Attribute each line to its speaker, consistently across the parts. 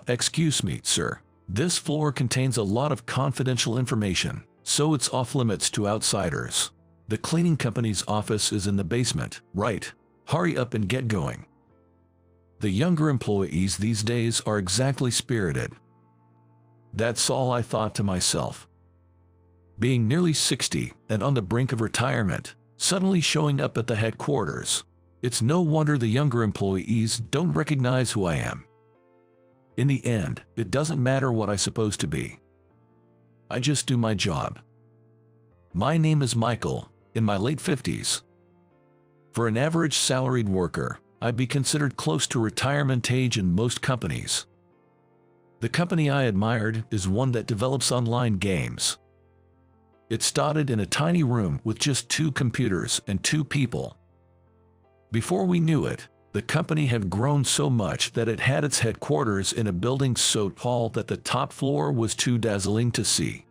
Speaker 1: Excuse me, sir. This floor contains a lot of confidential information, so it's off limits to outsiders. The cleaning company's office is in the basement, right? Hurry up and get going. The younger employees these days are exactly spirited. That's all I thought to myself. Being nearly 60 and on the brink of retirement, suddenly showing up at the headquarters. It's no wonder the younger employees don't recognize who I am. In the end, it doesn't matter what I'm supposed to be. I just do my job. My name is Michael, in my late 50s. For an average salaried worker, I'd be considered close to retirement age in most companies. The company I admired is one that develops online games. It started in a tiny room with just 2 computers and 2 people. Before we knew it, the company had grown so much that it had its headquarters in a building so tall that the top floor was too dazzling to see.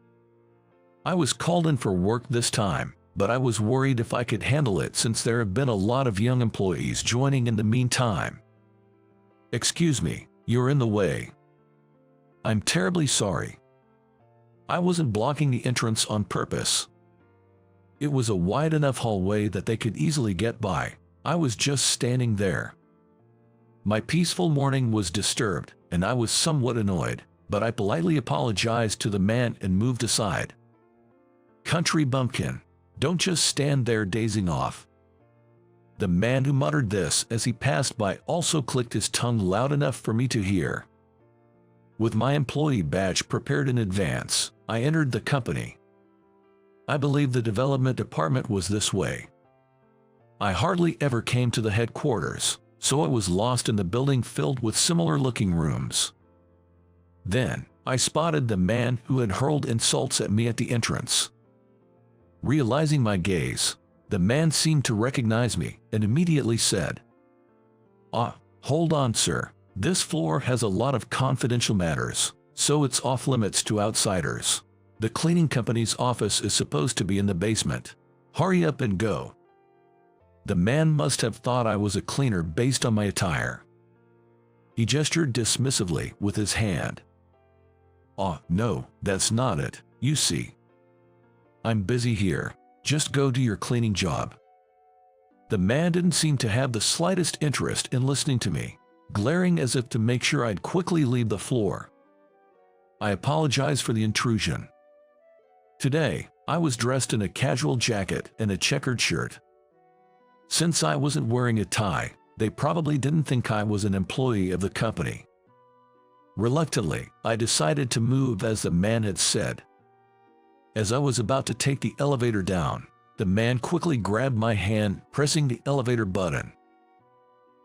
Speaker 1: I was called in for work this time, but I was worried if I could handle it since there have been a lot of young employees joining in the meantime. Excuse me, you're in the way. I'm terribly sorry. I wasn't blocking the entrance on purpose. It was a wide enough hallway that they could easily get by. I was just standing there. My peaceful morning was disturbed, and I was somewhat annoyed, but I politely apologized to the man and moved aside. Country bumpkin, don't just stand there dazing off. The man who muttered this as he passed by also clicked his tongue loud enough for me to hear. With my employee badge prepared in advance, I entered the company. I believe the development department was this way. I hardly ever came to the headquarters, so I was lost in the building filled with similar-looking rooms. Then, I spotted the man who had hurled insults at me at the entrance. Realizing my gaze, the man seemed to recognize me and immediately said, Hold on, sir. This floor has a lot of confidential matters, so it's off-limits to outsiders. The cleaning company's office is supposed to be in the basement. Hurry up and go." The man must have thought I was a cleaner based on my attire. He gestured dismissively with his hand. No, that's not it, you see. I'm busy here. Just go do your cleaning job." The man didn't seem to have the slightest interest in listening to me, glaring as if to make sure I'd quickly leave the floor. I apologized for the intrusion. Today, I was dressed in a casual jacket and a checkered shirt. Since I wasn't wearing a tie, they probably didn't think I was an employee of the company. Reluctantly, I decided to move as the man had said. As I was about to take the elevator down, the man quickly grabbed my hand, pressing the elevator button.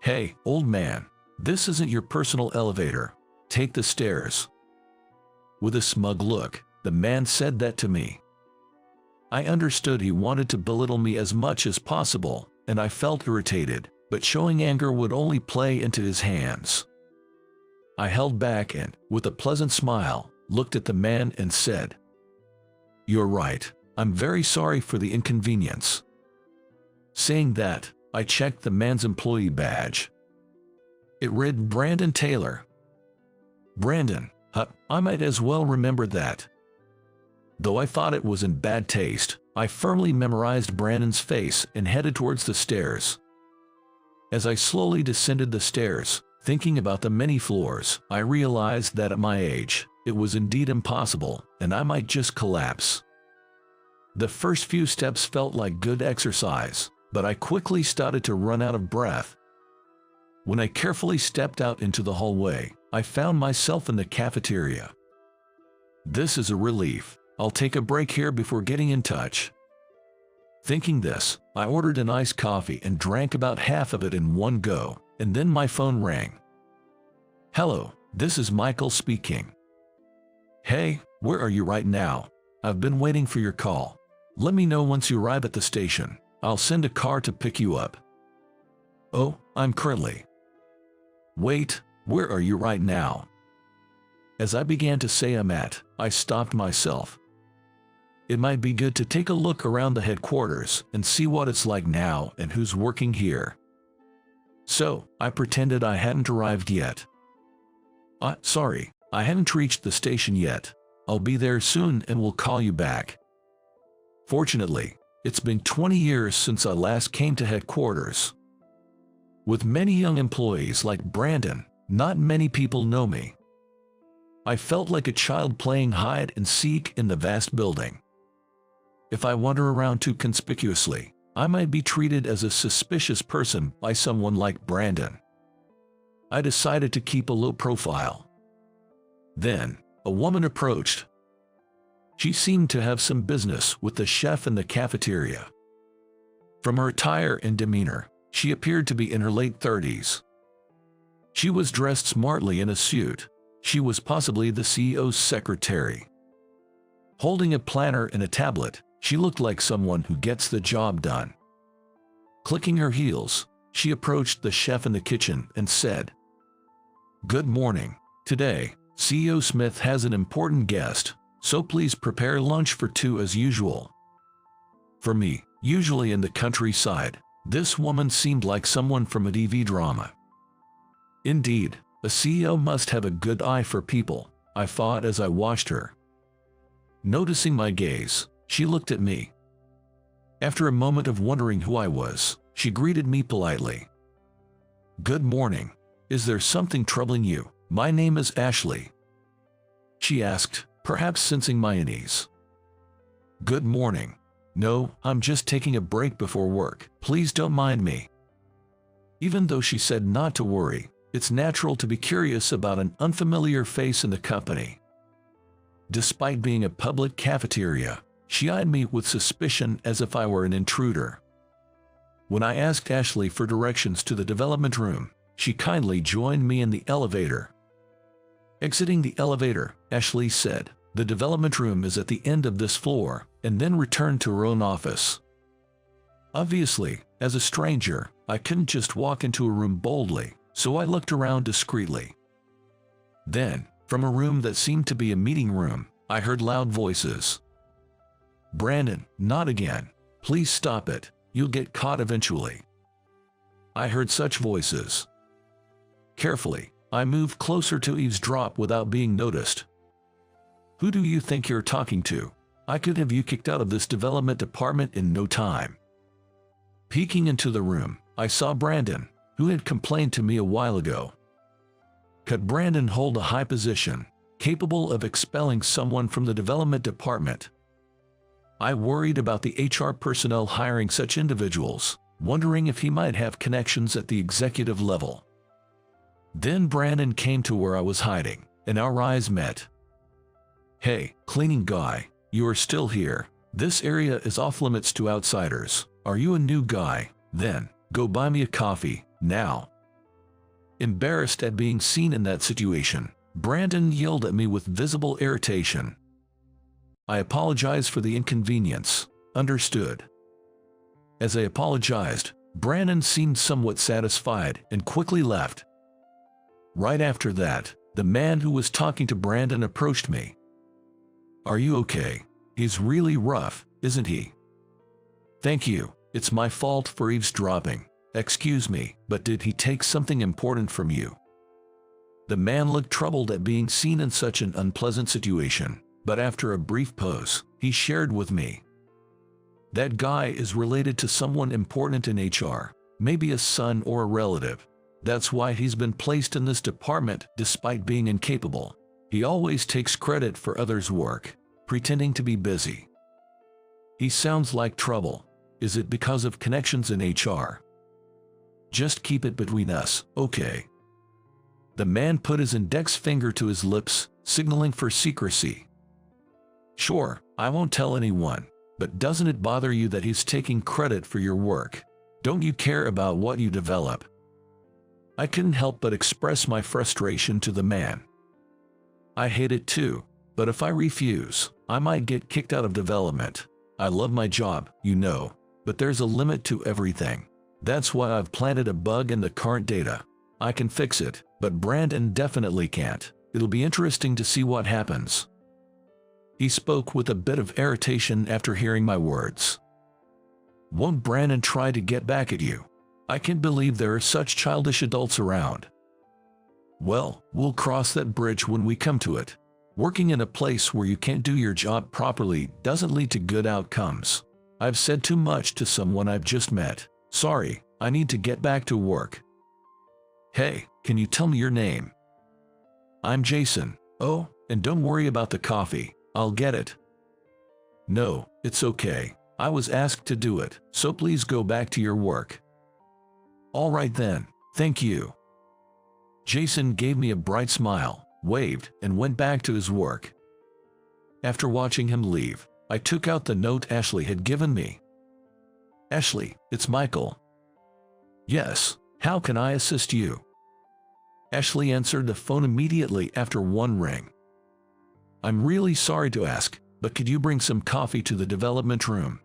Speaker 1: "Hey, old man, this isn't your personal elevator. Take the stairs." With a smug look, the man said that to me. I understood he wanted to belittle me as much as possible, and I felt irritated, but showing anger would only play into his hands. I held back and, with a pleasant smile, looked at the man and said, "You're right. I'm very sorry for the inconvenience." Saying that, I checked the man's employee badge. It read Brandon Taylor. Brandon, I might as well remember that. Though I thought it was in bad taste, I firmly memorized Brandon's face and headed towards the stairs. As I slowly descended the stairs, thinking about the many floors, I realized that at my age, it was indeed impossible, and I might just collapse. The first few steps felt like good exercise, but I quickly started to run out of breath. When I carefully stepped out into the hallway, I found myself in the cafeteria. This is a relief. I'll take a break here before getting in touch. Thinking this, I ordered an iced coffee and drank about half of it in one go, and then my phone rang. "Hello, this is Michael speaking." "Hey, where are you right now? I've been waiting for your call. Let me know once you arrive at the station. I'll send a car to pick you up." "Oh, I'm currently." "Wait, where are you right now?" As I began to say I'm at, I stopped myself. It might be good to take a look around the headquarters and see what it's like now and who's working here. So, I pretended I hadn't arrived yet. Sorry, I haven't reached the station yet. I'll be there soon and will call you back. Fortunately, it's been 20 years since I last came to headquarters. With many young employees like Brandon, not many people know me. I felt like a child playing hide and seek in the vast building. If I wander around too conspicuously, I might be treated as a suspicious person by someone like Brandon. I decided to keep a low profile. Then, a woman approached. She seemed to have some business with the chef in the cafeteria. From her attire and demeanor, she appeared to be in her late 30s. She was dressed smartly in a suit. She was possibly the CEO's secretary. Holding a planner and a tablet, she looked like someone who gets the job done. Clicking her heels, she approached the chef in the kitchen and said, "Good morning. Today, CEO Smith has an important guest, so please prepare lunch for two as usual." For me, usually in the countryside, this woman seemed like someone from a TV drama. Indeed, a CEO must have a good eye for people, I thought as I watched her. Noticing my gaze, she looked at me. After a moment of wondering who I was, she greeted me politely. "Good morning. Is there something troubling you? My name is Ashley," she asked, perhaps sensing my unease. "Good morning. No, I'm just taking a break before work. Please don't mind me." Even though she said not to worry, it's natural to be curious about an unfamiliar face in the company. Despite being a public cafeteria, she eyed me with suspicion as if I were an intruder. When I asked Ashley for directions to the development room, she kindly joined me in the elevator. Exiting the elevator, Ashley said, "The development room is at the end of this floor," and then returned to her own office. Obviously, as a stranger, I couldn't just walk into a room boldly, so I looked around discreetly. Then, from a room that seemed to be a meeting room, I heard loud voices. "Brandon, not again. Please stop it. You'll get caught eventually." I heard such voices. Carefully, I moved closer to eavesdrop without being noticed. "Who do you think you're talking to? I could have you kicked out of this development department in no time." Peeking into the room, I saw Brandon, who had complained to me a while ago. Could Brandon hold a high position, capable of expelling someone from the development department? I worried about the HR personnel hiring such individuals, wondering if he might have connections at the executive level. Then Brandon came to where I was hiding, and our eyes met. "Hey, cleaning guy, you are still here. This area is off limits to outsiders. Are you a new guy? Then, go buy me a coffee, now." Embarrassed at being seen in that situation, Brandon yelled at me with visible irritation. I apologized for the inconvenience. Understood. As I apologized, Brandon seemed somewhat satisfied and quickly left. Right after that, the man who was talking to Brandon approached me. "Are you okay? He's really rough, isn't he?" "Thank you. It's my fault for eavesdropping. Excuse me, but did he take something important from you?" The man looked troubled at being seen in such an unpleasant situation, but after a brief pause, he shared with me. "That guy is related to someone important in HR, maybe a son or a relative. That's why he's been placed in this department despite being incapable. He always takes credit for others' work, pretending to be busy. He sounds like trouble. Is it because of connections in HR? Just keep it between us, okay?" The man put his index finger to his lips, signaling for secrecy. "Sure, I won't tell anyone, but doesn't it bother you that he's taking credit for your work? Don't you care about what you develop?" I couldn't help but express my frustration to the man. "I hate it too, but if I refuse, I might get kicked out of development. I love my job, you know, but there's a limit to everything. That's why I've planted a bug in the current data. I can fix it, but Brandon definitely can't. It'll be interesting to see what happens." He spoke with a bit of irritation after hearing my words. "Won't Brandon try to get back at you? I can't believe there are such childish adults around." Well, we'll cross that bridge when we come to it. Working in a place where you can't do your job properly doesn't lead to good outcomes. I've said too much to someone I've just met. Sorry, I need to get back to work. Hey, can you tell me your name? I'm Jason. Oh, and don't worry about the coffee. I'll get it. No, it's okay. I was asked to do it, so please go back to your work. All right then, thank you. Jason gave me a bright smile, waved, and went back to his work. After watching him leave, I took out the note Ashley had given me. Ashley, it's Michael. Yes, how can I assist you? Ashley answered the phone immediately after one ring. I'm really sorry to ask, but could you bring some coffee to the development room?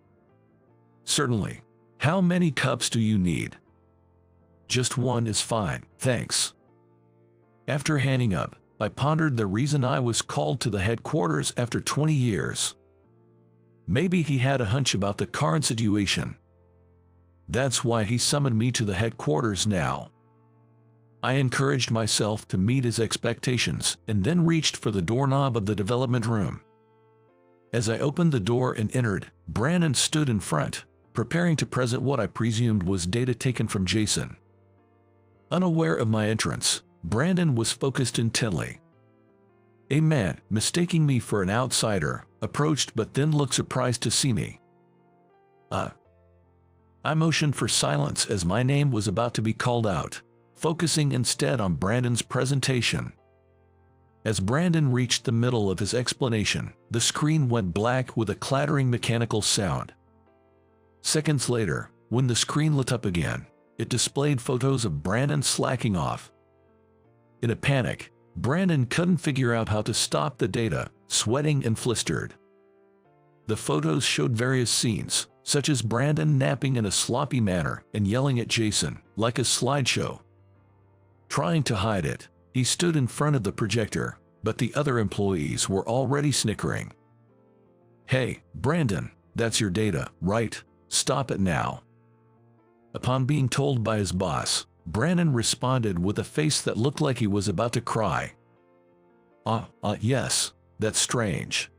Speaker 1: Certainly. How many cups do you need? Just one is fine, thanks. After hanging up, I pondered the reason I was called to the headquarters after 20 years. Maybe he had a hunch about the current situation. That's why he summoned me to the headquarters now. I encouraged myself to meet his expectations and then reached for the doorknob of the development room. As I opened the door and entered, Brandon stood in front, preparing to present what I presumed was data taken from Jason. Unaware of my entrance, Brandon was focused intently. A man, mistaking me for an outsider, approached but then looked surprised to see me. I motioned for silence as my name was about to be called out, focusing instead on Brandon's presentation. As Brandon reached the middle of his explanation, the screen went black with a clattering mechanical sound. Seconds later, when the screen lit up again, it displayed photos of Brandon slacking off. In a panic, Brandon couldn't figure out how to stop the data, sweating and flustered. The photos showed various scenes, such as Brandon napping in a sloppy manner and yelling at Jason, like a slideshow. Trying to hide it, he stood in front of the projector, but the other employees were already snickering. Hey, Brandon, that's your data, right? Stop it now. Upon being told by his boss, Brandon responded with a face that looked like he was about to cry. Yes, that's strange.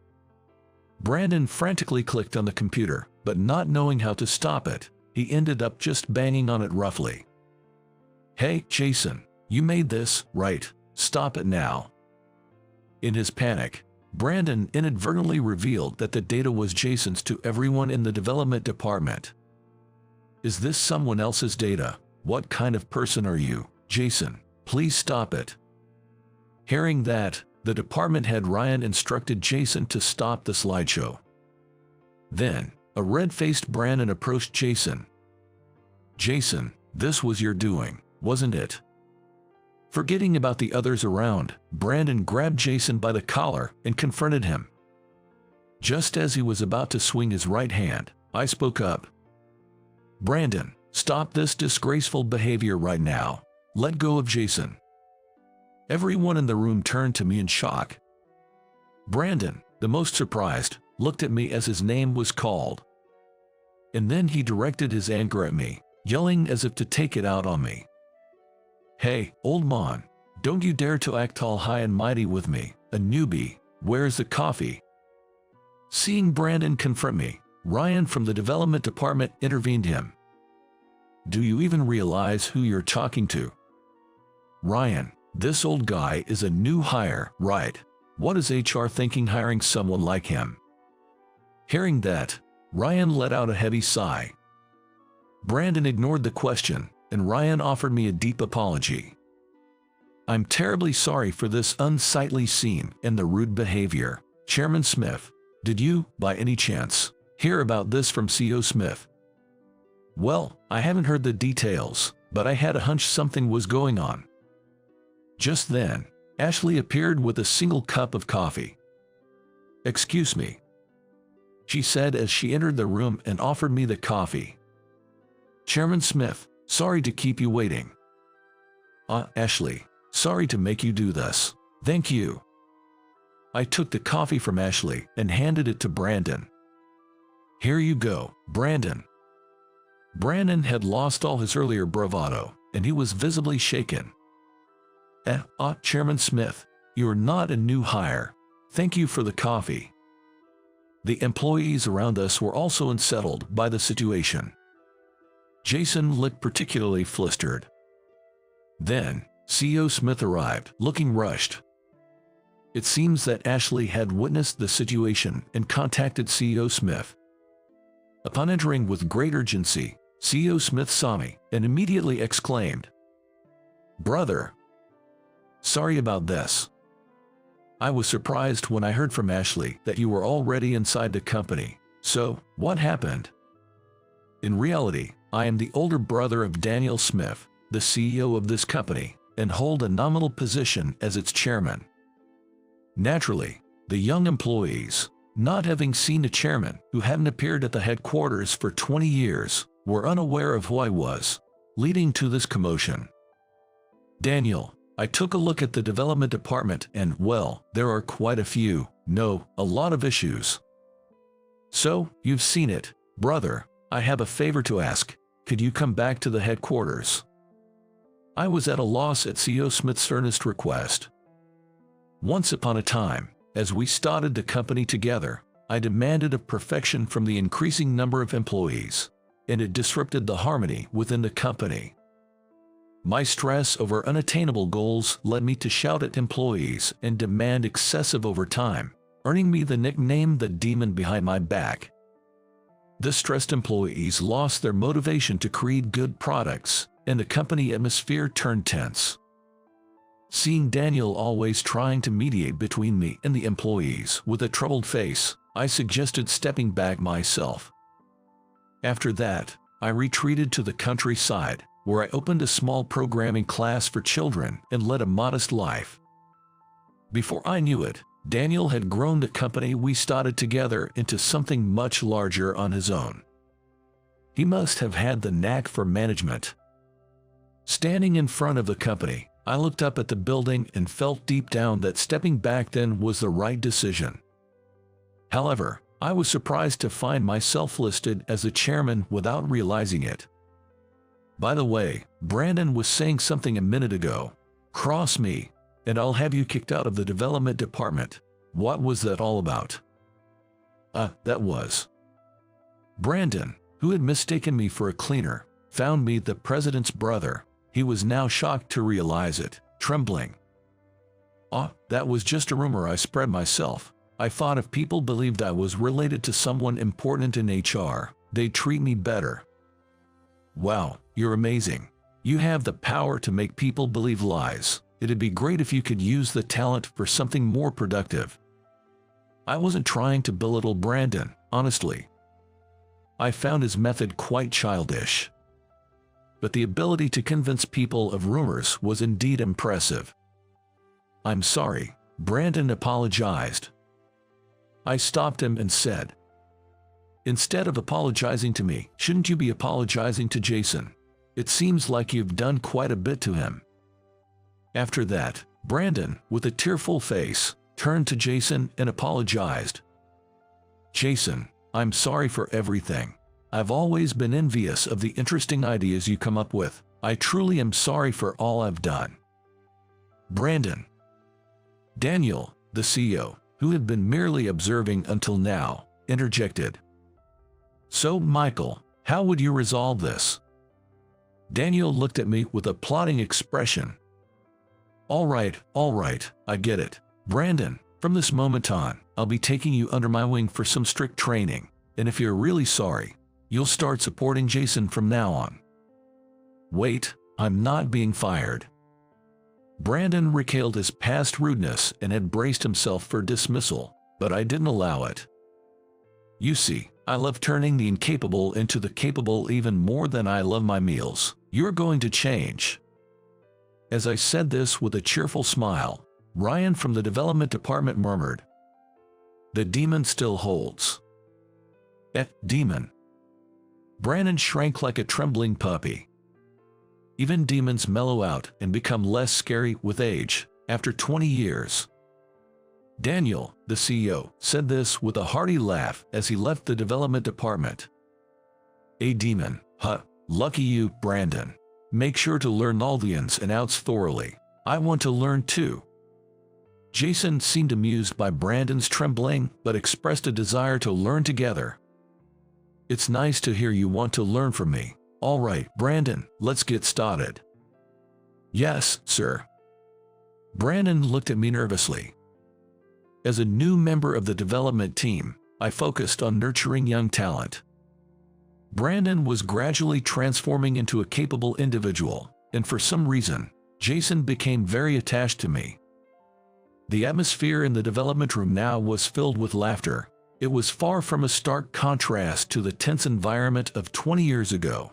Speaker 1: Brandon frantically clicked on the computer, but not knowing how to stop it, he ended up just banging on it roughly. Hey, Jason, you made this, right? Stop it now. In his panic, Brandon inadvertently revealed that the data was Jason's to everyone in the development department. Is this someone else's data? What kind of person are you, Jason? Please stop it. Hearing that, the department head Ryan instructed Jason to stop the slideshow. Then, a red-faced Brandon approached Jason. Jason, this was your doing, wasn't it? Forgetting about the others around, Brandon grabbed Jason by the collar and confronted him. Just as he was about to swing his right hand, I spoke up. Brandon, stop this disgraceful behavior right now. Let go of Jason. Everyone in the room turned to me in shock. Brandon, the most surprised, looked at me as his name was called. And then he directed his anger at me, yelling as if to take it out on me. Hey, old man, don't you dare to act all high and mighty with me, a newbie. Where's the coffee? Seeing Brandon confront me, Ryan from the development department intervened him. Do you even realize who you're talking to? Ryan, this old guy is a new hire, right? What is HR thinking hiring someone like him? Hearing that, Ryan let out a heavy sigh. Brandon ignored the question, and Ryan offered me a deep apology. I'm terribly sorry for this unsightly scene and the rude behavior. Chairman Smith, did you, by any chance, hear about this from CEO Smith? Well, I haven't heard the details, but I had a hunch something was going on. Just then, Ashley appeared with a single cup of coffee. Excuse me, she said as she entered the room and offered me the coffee. Chairman Smith, sorry to keep you waiting. Ashley, sorry to make you do this. Thank you. I took the coffee from Ashley and handed it to Brandon. Here you go, Brandon. Brandon had lost all his earlier bravado, and he was visibly shaken. Chairman Smith, you're not a new hire. Thank you for the coffee. The employees around us were also unsettled by the situation. Jason looked particularly flustered. Then, CEO Smith arrived, looking rushed. It seems that Ashley had witnessed the situation and contacted CEO Smith. Upon entering with great urgency, CEO Smith saw me and immediately exclaimed, "Brother, sorry about this. I was surprised when I heard from Ashley that you were already inside the company. So, what happened?" In reality, I am the older brother of Daniel Smith, the CEO of this company, and hold a nominal position as its chairman. Naturally, the young employees, not having seen a chairman who hadn't appeared at the headquarters for 20 years, were unaware of who I was, leading to this commotion. Daniel, I took a look at the development department and, well, there are quite a lot of issues. So, you've seen it, brother. I have a favor to ask. Could you come back to the headquarters? I was at a loss at CEO Smith's earnest request. Once upon a time, as we started the company together, I demanded of perfection from the increasing number of employees, and it disrupted the harmony within the company. My stress over unattainable goals led me to shout at employees and demand excessive overtime, earning me the nickname the demon behind my back. The stressed employees lost their motivation to create good products, and the company atmosphere turned tense. Seeing Daniel always trying to mediate between me and the employees with a troubled face, I suggested stepping back myself. After that, I retreated to the countryside, where I opened a small programming class for children and led a modest life. Before I knew it, Daniel had grown the company we started together into something much larger on his own. He must have had the knack for management. Standing in front of the company, I looked up at the building and felt deep down that stepping back then was the right decision. However, I was surprised to find myself listed as the chairman without realizing it. By the way, Brandon was saying something a minute ago. Cross me, and I'll have you kicked out of the development department. What was that all about? That was. Brandon, who had mistaken me for a cleaner, found me the president's brother. He was now shocked to realize it, trembling. That was just a rumor I spread myself. I thought if people believed I was related to someone important in HR, they'd treat me better. Wow, you're amazing. You have the power to make people believe lies. It'd be great if you could use the talent for something more productive. I wasn't trying to belittle Brandon, honestly. I found his method quite childish. But the ability to convince people of rumors was indeed impressive. "I'm sorry," Brandon apologized. I stopped him and said, "Instead of apologizing to me, shouldn't you be apologizing to Jason? It seems like you've done quite a bit to him." After that, Brandon, with a tearful face, turned to Jason and apologized. "Jason, I'm sorry for everything. I've always been envious of the interesting ideas you come up with. I truly am sorry for all I've done." Brandon. Daniel, the CEO, who had been merely observing until now, interjected. "So, Michael, how would you resolve this?" Daniel looked at me with a plotting expression. All right, I get it. Brandon, from this moment on, I'll be taking you under my wing for some strict training, and if you're really sorry, you'll start supporting Jason from now on." Wait, I'm not being fired. Brandon recalled his past rudeness and had braced himself for dismissal, but I didn't allow it. "You see, I love turning the incapable into the capable even more than I love my meals. You're going to change." As I said this with a cheerful smile, Ryan from the development department murmured, "The demon still holds." Demon. Brandon shrank like a trembling puppy. Even demons mellow out and become less scary with age, after 20 years. Daniel, the CEO, said this with a hearty laugh as he left the development department. "A demon, huh? Lucky you, Brandon. Make sure to learn all the ins and outs thoroughly. I want to learn too. Jason seemed amused by Brandon's trembling, but expressed a desire to learn together. It's nice to hear you want to learn from me. All right, Brandon, let's get started. Yes, sir. Brandon looked at me nervously. As a new member of the development team, I focused on nurturing young talent. Brandon was gradually transforming into a capable individual, and for some reason, Jason became very attached to me. The atmosphere in the development room now was filled with laughter. It was far from a stark contrast to the tense environment of 20 years ago.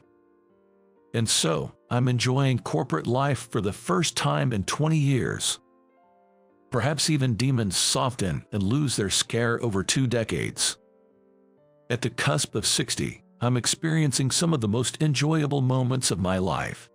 Speaker 1: And so, I'm enjoying corporate life for the first time in 20 years. Perhaps even demons soften and lose their scare over 2 decades. At the cusp of 60, I'm experiencing some of the most enjoyable moments of my life.